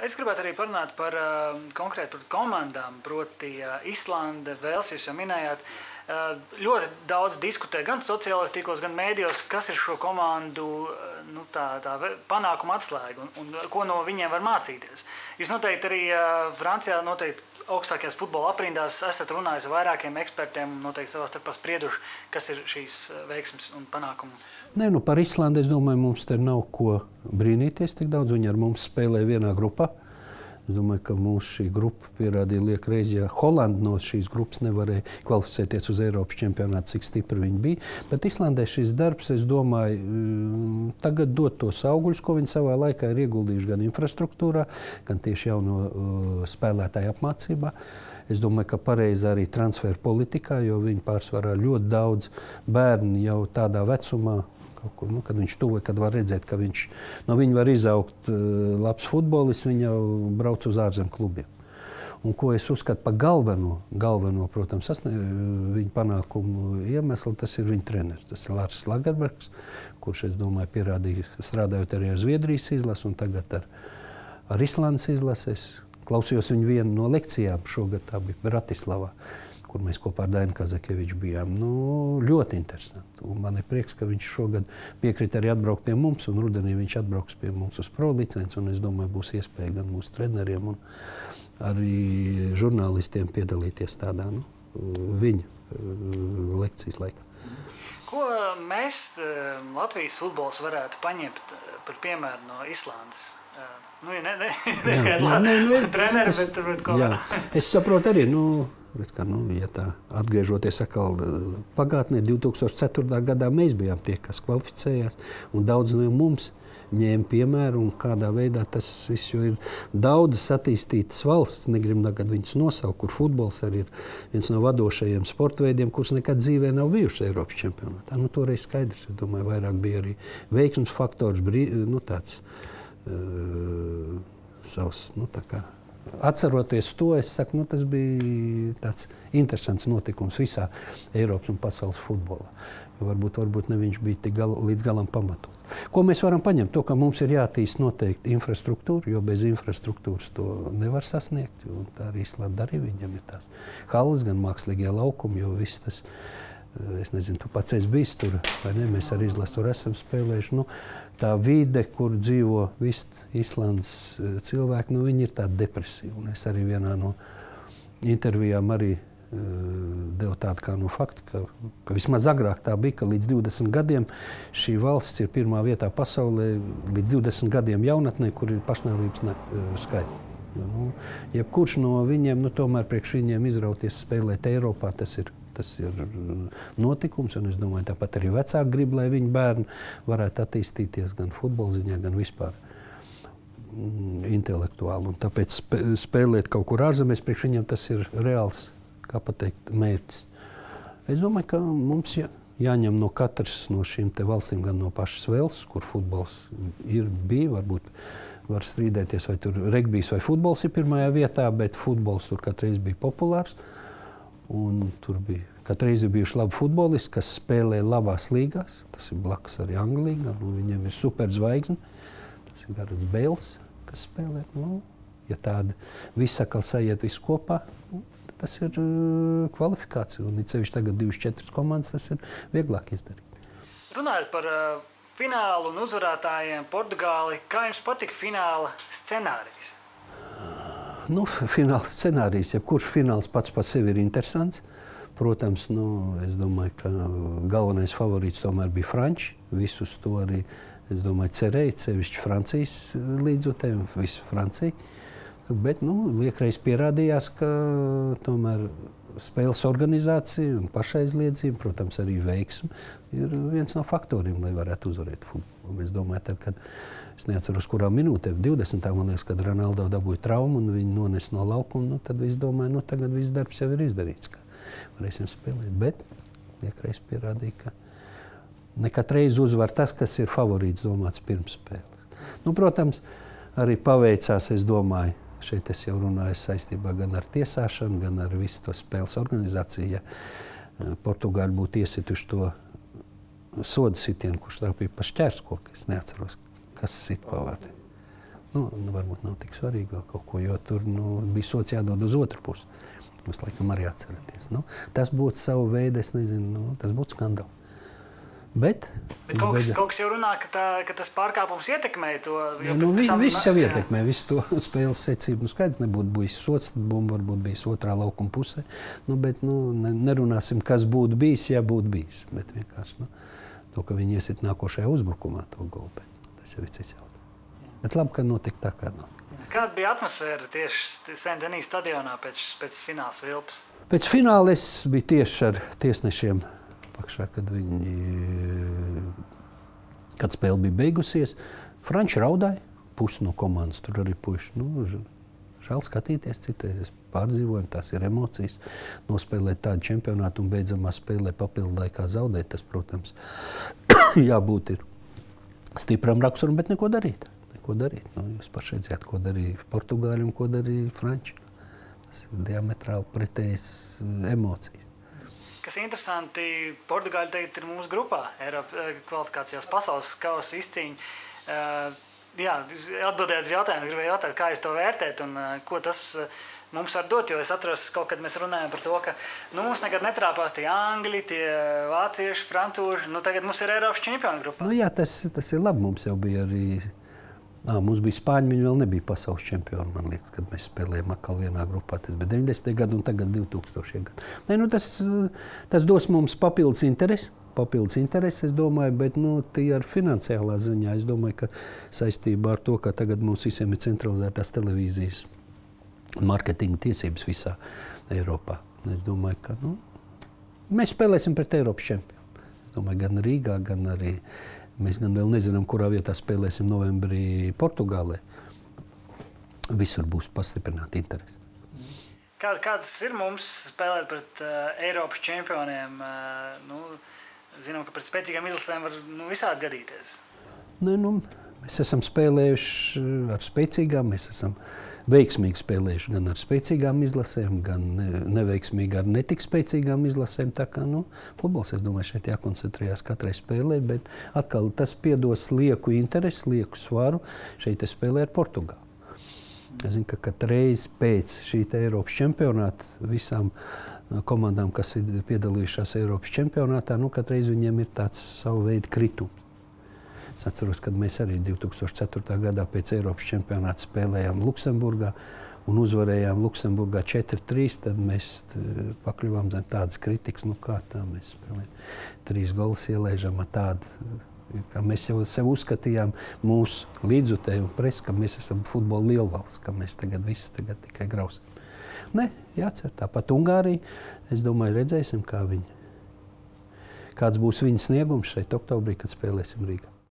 Es gribētu arī parunāt par konkrēti par komandām, proti Islande, Velsi, jūs jau minējāt. Ļoti daudz diskutē gan sociālajos tīklos, gan mēdījos, kas ir šo komandu tā panākuma atslēga un ko no viņiem var mācīties. Jūs noteikti arī Francijā augstākajās futbola aprindās esat runājis ar vairākiem ekspertiem un noteikti savā starpā sprieduši, kas ir šīs veiksmes un panākumu. Nē, par Islandi, es domāju, mums te nav ko brīnīties tik daudz. Viņi ar mums spēlē vienā grupā. Es domāju, ka mūsu šī grupa pierādīja liekreiz, ja Holanda no šīs grupas nevarēja kvalificēties uz Eiropas čempionātu, cik stipri viņi bija. Bet Islandē šis darbs, es domāju, tagad dot tos augļus, ko viņi savā laikā ir ieguldījuši gan infrastruktūrā, gan tieši jauno spēlētāju apmācībā. Es domāju, ka pareizi arī transferu politikā, jo viņi pārsvarā ļoti daudz bērnu jau tādā vecumā, kad viņš tuvojas, kad var redzēt, ka no viņa var izaugt labs futbolists, viņš jau brauc uz ārzemju klubiem. Un ko es uzskatu par galveno, protams, viņa panākumu iemeslu, tas ir viņa treneris. Tas ir Lars Lagerbergs, kurš, es domāju, pierādīja, strādājot arī ar Zviedrijas izlasi un tagad ar Islandes izlasi. Es klausījos viņu vienu no lekcijām šogad, tā bija Bratislavā, kur mēs kopā ar Dainu Kazakeviču bijām. Ļoti interesanti. Un man ir prieks, ka viņš šogad piekrita arī atbraukt pie mums, un rudenī viņš atbrauks pie mums uz pro licenci, un es domāju, būs iespēja gan mūsu treneriem un arī žurnālistiem piedalīties tādā viņa lekcijas laikā. Ko mēs, Latvijas futbols, varētu paņemt par piemēru no Islandes? Neskaidrā treneri, bet turbūt ko var. Es saprotu arī, ja tā atgriežoties atkal pagātnē, 2004. gadā mēs bijām tie, kas kvalificējās, un daudz no mums ņēma piemēru, un kādā veidā tas viss, jo ir daudzas attīstītas valsts, negribam tagad viņas nosaukt, kur futbols arī ir viens no vadošajiem sporta veidiem, kurus nekad dzīvē nav bijuši Eiropas čempionātā. Toreiz skaidrs, es domāju, vairāk bija arī veiksmes faktors, tāds savs, tā kā atceroties to, es saku, tas bija tāds interesants notikums visā Eiropas un pasaules futbolā. Varbūt ne viņš bija tik līdz galam pamatot. Ko mēs varam paņemt? To, ka mums ir jātīst noteikti infrastruktūra, jo bez infrastruktūras to nevar sasniegt. Un tā arī Islanda arī viņam ir tās halles, gan mākslīgie laukumi, jo viss tas, es nezinu, tu pats esi bijis tur, vai ne? Mēs arī izlasu tur esam spēlējuši. Tā vide, kur dzīvo visi Islandes cilvēki, viņi ir tādi depresīvi. Un es arī vienā no intervijām arī devu tādu kā faktu, ka vismaz agrāk tā bija, ka līdz 20 gadiem šī valsts ir pirmā vietā pasaulē, līdz 20 gadiem jaunatnē, kur ir pašnāvības skaitļi. Jebkurš no viņiem, tomēr priekš viņiem izrauties spēlēt Eiropā, tas ir notikums, un es domāju, tāpat arī vecāki grib, lai viņu bērni varētu attīstīties gan futbola ziņā, gan vispār intelektuāli. Un tāpēc spēlēt kaut kur ārzemēs, priekš viņiem tas ir reāls, kā pateikt, mērķis. Es domāju, ka mums jāņem no katras no šīm te valstīm, gan no pašas Velsas, kur futbols bija, varbūt var strīdēties, vai tur regbijs vai futbols ir pirmajā vietā, bet futbols tur katreiz bija populārs. Un tur bija katreiz bijuši labi futbolisti, kas spēlē labās līgās. Tas ir blakus arī Anglija, viņiem ir superzvaigzne. Tas ir Garets Bēls, kas spēlē. Ja tāda visa atkal sajiet visu kopā, tas ir kvalifikācija. Un cevišķi tagad 24 komandas, tas ir vieglāk izdarīt. Runājot par finālu un uzvarētājiem Portugāli, kā jums patika fināla scenārijs? Fināla scenārijs, jebkurš fināls pats par sevi ir interesants. Protams, es domāju, ka galvenais favorīts tomēr bija franči. Visus to arī, es domāju, cerēja, sevišķi Francijas līdzutēm, visu Franciju. Bet, liekreiz pierādījās, ka tomēr spēles organizācija un pašaizliedzība, protams, arī veiksme, ir viens no faktoriem, lai varētu uzvarēt futbolu. Es domāju, tad, kad es neatceros, kurā minūtē, 20. man liekas, kad Ronaldo dabūja traumu un viņu nones no laukuma, tad viss domāja, tagad viss darbs jau ir izdarīts, ka varēsim spēlēt. Bet liekreiz pierādīja, ka nekatreiz uzvar tas, kas ir favorīts domāts pirms spēles. Protams, arī paveicās, es domāju, šeit es jau runāju saistībā gan ar tiesāšanu, gan ar visu to spēles organizāciju. Ja Portugāļi būtu iesituši to sodu sitienu, kurš trāpīja pa šķērskoku, es neatceros, kas sit pavārdi. Varbūt nav tik svarīgi vēl kaut ko, jo tur bija sots jādod uz otru pusi. Jūs laikam arī atceraties. Tas būtu savu veidu, es nezinu, tas būtu skandāls. Bet kaut kas jau runā, ka tas pārkāpums ietekmēja to. Viss jau ietekmē, visu to spēles secību. Skaidrs, nebūtu bijis sots, tad bumba varbūt bijis otrā laukuma pusē. Bet nerunāsim, kas būtu bijis, ja būtu bijis. Bet vienkārši to, ka viņi iesit nākošajā uzbrukumā to golu. Tas jau ir cits jautājums. Bet labi, ka notika tā, kā notika. Kāda bija atmosfēra tieši Saint-Denis stadionā pēc fināls vilpas? Pēc fināla es biju tieši ar tiesnešiem pakšā, kad spēle bija beigusies. Franči raudāja, pusi no komandas, tur arī puiši. Žēl skatīties citreiz, es pārdzīvoju, tās ir emocijas. Nospēlēt tādu čempionātu un beidzamā spēlē papildu laikā zaudēt, tas, protams, jābūt ir stipram raksturam, bet neko darīt. Jūs paši redzējāt, ko darīja Portugāļi un ko darīja Franči. Tas ir diametrāli pretējas emocijas. Kas interesanti, Portugāļi tagad ir mūsu grupā, Eiropas kvalifikācijās pasaules kausa izcīņa. Atbildēt uz jautājumu, gribēju jautāt, kā jūs to vērtēt un ko tas mums var dot, jo es atceros, kaut kad mēs runājam par to, ka mums nekad netrāpās tie angļi, tie vācieši, francūži, tagad mums ir Eiropas čempionu grupā. Tas ir labi, mums jau bija arī. Mums bija Spāņi, viņi vēl nebija pasaules čempioni, man liekas, kad mēs spēlējām atkal vienā grupā. Tas bija 90. gadi un tagad 2000. gadi. Tas dos mums papildus interesi, es domāju, bet ar financiālā ziņā. Es domāju, ka saistībā ar to, ka tagad mums visiem ir centralizētās televīzijas marketinga tiesības visā Eiropā. Es domāju, ka mēs spēlēsim pret Eiropas čempionu. Es domāju, gan Rīgā, gan arī. Mēs gan vēl nezinām, kurā vietā spēlēsim novembrī Portugālē. Visur būs pastiprināta interese. Kāds ir mums spēlēt pret Eiropas čempioniem? Zinām, ka pret spēcīgām izlasēm var visādi gadīties. Mēs esam spēlējuši ar spēcīgām, mēs esam veiksmīgi spēlējuši gan ar spēcīgām izlasēm, gan neveiksmīgi ar netik spēcīgām izlasēm. Tā kā futbols, es domāju, šeit jākoncentrējās katrai spēlē, bet atkal tas piedos lieku interesi, lieku svaru. Šeit es spēlēju ar Portugālu. Es zinu, ka katreiz pēc šī Eiropas čempionāta visām komandām, kas ir piedalījušās Eiropas čempionātā, katreiz viņiem ir tāds savu veidu kritums. Es atceros, kad mēs arī 2004. gadā pēc Eiropas čempionāta spēlējām Luksemburgā un uzvarējām Luksemburgā 4-3, tad mēs pakļuvām zem tādas kritikas, kā tā mēs spēlējam. 3 golus ielaižam ar tādu, ka mēs jau sev uzskatījām mūsu līdzjutēju un presi, ka mēs esam futbola lielvalsts, ka mēs tagad tikai grausim. Jācer, tāpat Ungārija, es domāju, redzēsim, kāds būs viņas sniegums šeit oktobrī, kad spēlēsim Rīgā.